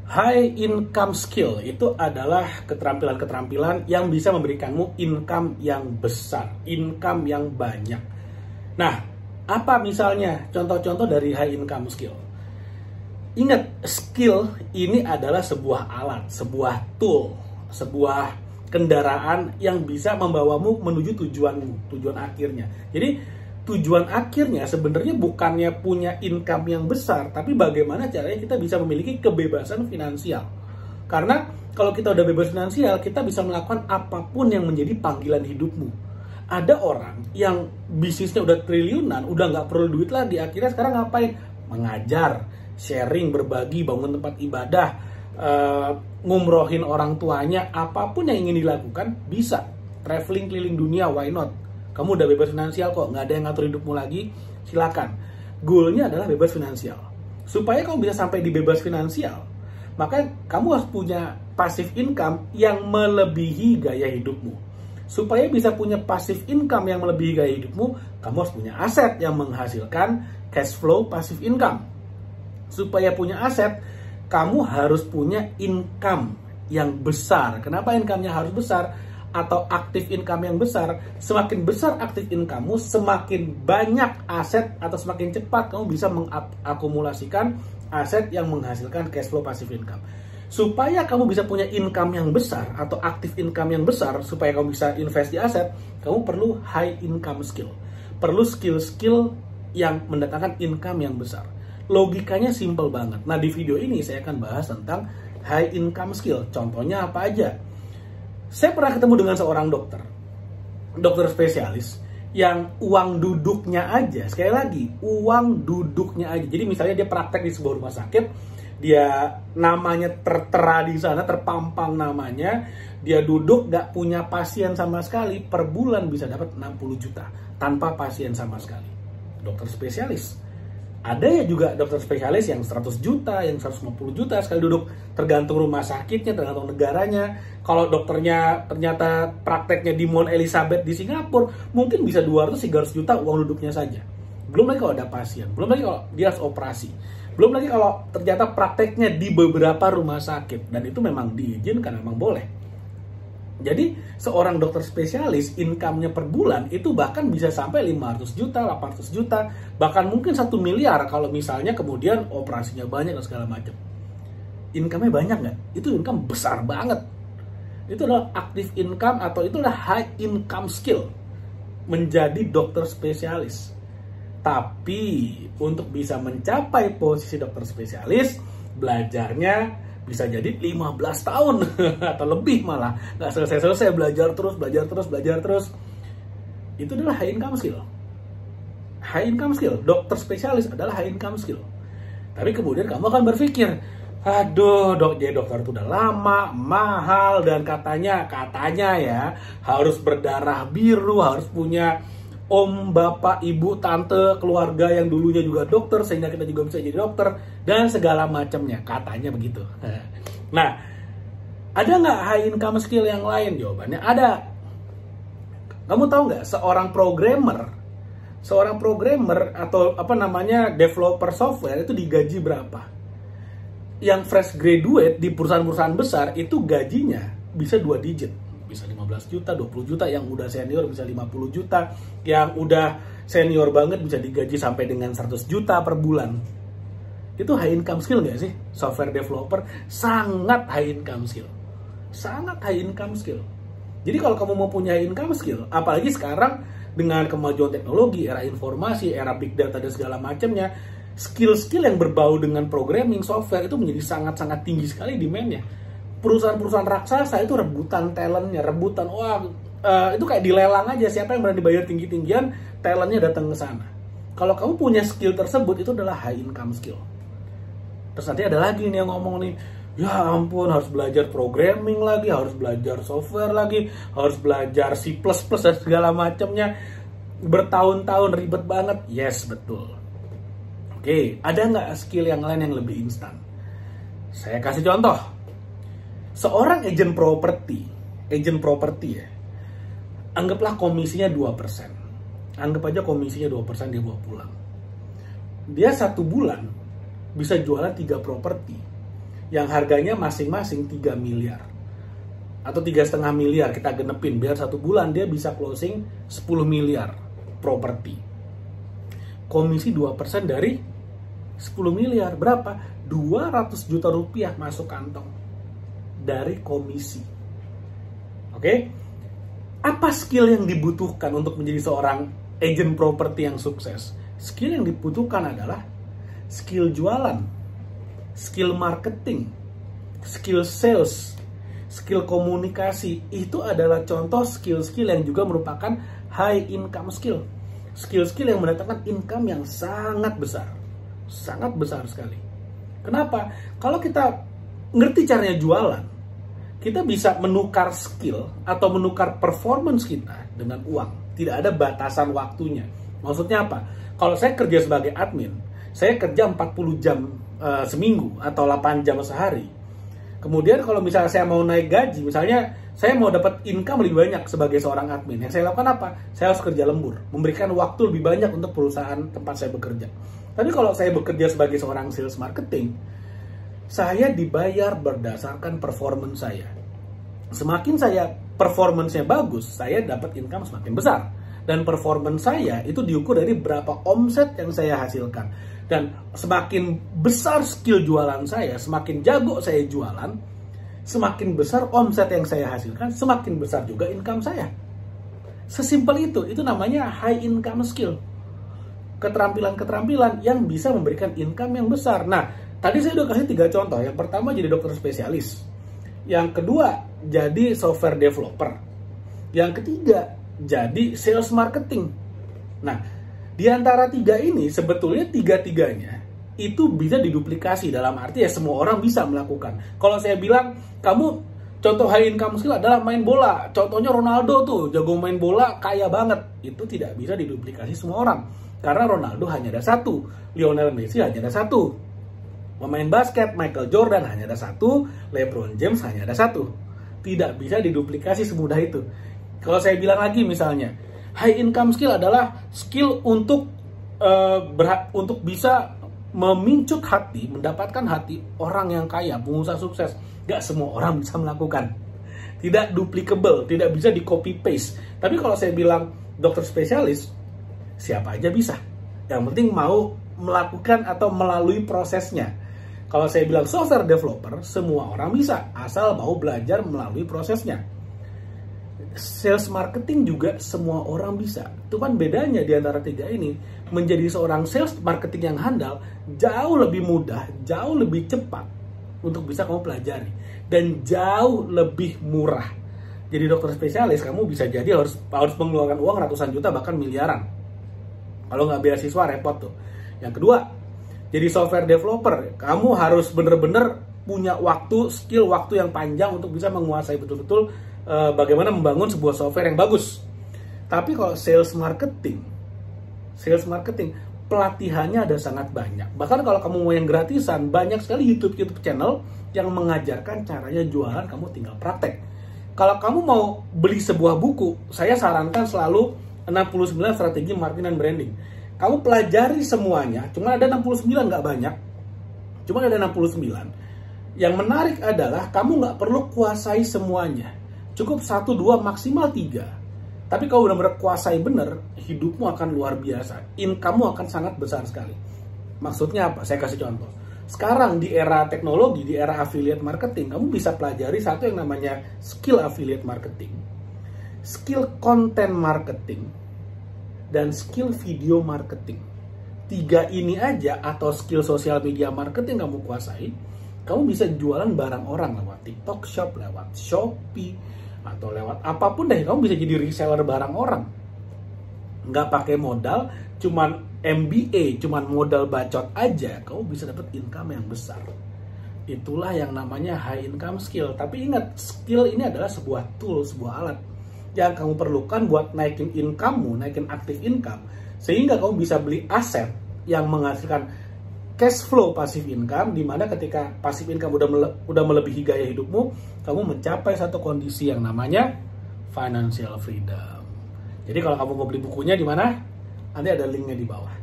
High income skill itu adalah keterampilan-keterampilan yang bisa memberikanmu income yang besar, income yang banyak. Nah, apa misalnya contoh-contoh dari high income skill? Ingat, skill ini adalah sebuah alat, sebuah tool, sebuah kendaraan yang bisa membawamu menuju tujuanmu, tujuan akhirnya. Jadi, tujuan akhirnya sebenarnya bukannya punya income yang besar, tapi bagaimana caranya kita bisa memiliki kebebasan finansial. Karena kalau kita udah bebas finansial, kita bisa melakukan apapun yang menjadi panggilan hidupmu. Ada orang yang bisnisnya udah triliunan, udah nggak perlu duit lagi, akhirnya sekarang ngapain? Mengajar, sharing, berbagi, bangun tempat ibadah, ngumrohin orang tuanya, apapun yang ingin dilakukan bisa. Traveling keliling dunia, why not? Kamu udah bebas finansial kok, nggak ada yang ngatur hidupmu lagi, silakan. Goalnya adalah bebas finansial. Supaya kamu bisa sampai di bebas finansial, maka kamu harus punya passive income yang melebihi gaya hidupmu. Supaya bisa punya passive income yang melebihi gaya hidupmu, kamu harus punya aset yang menghasilkan cash flow passive income. Supaya punya aset, kamu harus punya income yang besar. Kenapa income-nya harus besar? Atau aktif income yang besar. Semakin besar aktif income-mu, semakin banyak aset atau semakin cepat kamu bisa mengakumulasikan aset yang menghasilkan cash flow passive income. Supaya kamu bisa punya income yang besar atau aktif income yang besar, supaya kamu bisa invest di aset, kamu perlu high income skill. Perlu skill-skill yang mendatangkan income yang besar. Logikanya simple banget. Nah, di video ini saya akan bahas tentang high income skill. Contohnya apa aja? Saya pernah ketemu dengan seorang dokter spesialis yang uang duduknya aja, sekali lagi, uang duduknya aja. Jadi misalnya dia praktek di sebuah rumah sakit, dia namanya tertera di sana, terpampang namanya, dia duduk gak punya pasien sama sekali, per bulan bisa dapat 60 juta tanpa pasien sama sekali. Dokter spesialis. Ada ya juga dokter spesialis yang 100 juta, yang 150 juta sekali duduk, tergantung rumah sakitnya, tergantung negaranya. Kalau dokternya ternyata prakteknya di Mount Elizabeth di Singapura, mungkin bisa 200-300 juta uang duduknya saja. Belum lagi kalau ada pasien, belum lagi kalau dia harus operasi, belum lagi kalau ternyata prakteknya di beberapa rumah sakit, dan itu memang diizinkan, memang boleh. Jadi seorang dokter spesialis income-nya per bulan itu bahkan bisa sampai 500 juta, 800 juta, bahkan mungkin 1 miliar kalau misalnya kemudian operasinya banyak dan segala macam. Income-nya banyak nggak? Itu income besar banget. Itu adalah active income atau itu adalah high income skill menjadi dokter spesialis. Tapi untuk bisa mencapai posisi dokter spesialis, belajarnya bisa jadi 15 tahun atau lebih malah. Nggak selesai-selesai, belajar terus. Itu adalah high income skill. High income skill, dokter spesialis adalah high income skill. Tapi kemudian kamu akan berpikir, aduh jadi dokter itu udah lama, mahal, dan katanya ya harus berdarah biru, harus punya om, bapak, ibu, tante, keluarga yang dulunya juga dokter, sehingga kita juga bisa jadi dokter, dan segala macamnya, katanya begitu. Nah, ada nggak high income skill yang lain? Jawabannya ada. Kamu tahu nggak, seorang programmer atau developer software itu digaji berapa? Yang fresh graduate di perusahaan-perusahaan besar itu gajinya bisa 2 digit. Bisa 15 juta, 20 juta, yang udah senior bisa 50 juta, yang udah senior banget bisa digaji sampai dengan 100 juta per bulan. Itu high income skill gak sih? Software developer sangat high income skill. Sangat high income skill. Jadi kalau kamu mau punya high income skill, apalagi sekarang dengan kemajuan teknologi, era informasi, era big data dan segala macamnya, skill-skill yang berbau dengan programming software itu menjadi sangat-sangat tinggi sekali demand-nya. Perusahaan-perusahaan raksasa itu rebutan talentnya, itu kayak dilelang aja, siapa yang berani bayar tinggi-tinggian, talentnya datang ke sana. Kalau kamu punya skill tersebut, itu adalah high income skill. Terus nanti ada lagi nih yang ngomong nih, ya ampun, harus belajar programming lagi, harus belajar software lagi, harus belajar C++ dan segala macamnya, bertahun-tahun, ribet banget. Yes, betul. Oke, ada nggak skill yang lain yang lebih instan? Saya kasih contoh. Seorang agent properti ya, anggaplah komisinya 2%. Anggap aja komisinya 2% dia bawa pulang. Dia 1 bulan bisa jualan 3 properti. yang harganya masing-masing 3 miliar atau 3,5 miliar, kita genepin biar 1 bulan dia bisa closing 10 miliar properti. Komisi 2% dari 10 miliar berapa? 200 juta rupiah masuk kantong dari komisi. Oke? Apa skill yang dibutuhkan untuk menjadi seorang agent properti yang sukses? Skill yang dibutuhkan adalah skill jualan, skill marketing, skill sales, skill komunikasi. Itu adalah contoh skill-skill yang juga merupakan high income skill. Skill-skill yang mendatangkan income yang sangat besar. Sangat besar sekali. Kenapa? Kalau kita ngerti caranya jualan, kita bisa menukar skill atau menukar performance kita dengan uang. Tidak ada batasan waktunya. Maksudnya apa? Kalau saya kerja sebagai admin, saya kerja 40 jam seminggu atau 8 jam sehari. Kemudian kalau misalnya saya mau naik gaji, misalnya saya mau dapat income lebih banyak sebagai seorang admin, yang saya lakukan apa? Saya harus kerja lembur, memberikan waktu lebih banyak untuk perusahaan tempat saya bekerja. Tapi kalau saya bekerja sebagai seorang sales marketing, saya dibayar berdasarkan performance saya. Semakin saya performance-nya bagus, saya dapat income semakin besar. Dan performance saya itu diukur dari berapa omset yang saya hasilkan. Dan semakin besar skill jualan saya, semakin jago saya jualan, semakin besar omset yang saya hasilkan, semakin besar juga income saya. Sesimpel itu namanya high income skill. Keterampilan-keterampilan yang bisa memberikan income yang besar. Nah, tadi saya udah kasih 3 contoh. Yang pertama jadi dokter spesialis. Yang kedua jadi software developer. Yang ketiga jadi sales marketing. Nah, di antara 3 ini sebetulnya 3-tiganya itu bisa diduplikasi, dalam arti ya semua orang bisa melakukan. Kalau saya bilang kamu contoh high income skill adalah main bola, contohnya Ronaldo tuh jago main bola, kaya banget, itu tidak bisa diduplikasi semua orang karena Ronaldo hanya ada 1, Lionel Messi hanya ada 1, pemain basket Michael Jordan hanya ada 1, LeBron James hanya ada 1. Tidak bisa diduplikasi semudah itu. Kalau saya bilang lagi misalnya, high income skill adalah skill untuk bisa memincut hati, mendapatkan hati orang yang kaya, pengusaha sukses. Gak semua orang bisa melakukan. Tidak duplicable, tidak bisa di copy paste. Tapi kalau saya bilang dokter spesialis, siapa aja bisa. Yang penting mau melakukan atau melalui prosesnya. Kalau saya bilang software developer, semua orang bisa, asal mau belajar melalui prosesnya. Sales marketing juga semua orang bisa. Cuman bedanya di antara 3 ini, menjadi seorang sales marketing yang handal jauh lebih mudah, jauh lebih cepat untuk bisa kamu pelajari, dan jauh lebih murah. Jadi dokter spesialis kamu bisa jadi harus mengeluarkan uang ratusan juta bahkan miliaran. Kalau nggak beasiswa repot tuh. Yang kedua, jadi software developer, kamu harus bener-bener punya waktu, skill waktu yang panjang untuk bisa menguasai betul-betul bagaimana membangun sebuah software yang bagus. Tapi kalau sales marketing pelatihannya ada sangat banyak. Bahkan kalau kamu mau yang gratisan, banyak sekali YouTube channel yang mengajarkan caranya jualan, kamu tinggal praktek. Kalau kamu mau beli sebuah buku, saya sarankan selalu 69 strategi marketing dan branding. Kamu pelajari semuanya, cuma ada 69, nggak banyak. Cuma ada 69. Yang menarik adalah kamu nggak perlu kuasai semuanya. Cukup 1, 2, maksimal 3. Tapi kalau udah kuasai bener, hidupmu akan luar biasa. Income-mu akan sangat besar sekali. Maksudnya apa? Saya kasih contoh. Sekarang di era teknologi, di era affiliate marketing, kamu bisa pelajari satu yang namanya skill affiliate marketing, skill content marketing, dan skill video marketing. 3 ini aja atau skill social media marketing kamu kuasai, kamu bisa jualan barang orang lewat TikTok Shop, lewat Shopee, atau lewat apapun deh, kamu bisa jadi reseller barang orang. Nggak pakai modal, cuman MBA, cuman modal bacot aja, kamu bisa dapat income yang besar. Itulah yang namanya high income skill. Tapi ingat, skill ini adalah sebuah tool, sebuah alat yang kamu perlukan buat naikin income-mu, naikin active income, sehingga kamu bisa beli aset yang menghasilkan cash flow passive income, di mana ketika passive income udah melebihi gaya hidupmu, kamu mencapai satu kondisi yang namanya financial freedom. Jadi kalau kamu mau beli bukunya di mana? Nanti ada linknya di bawah.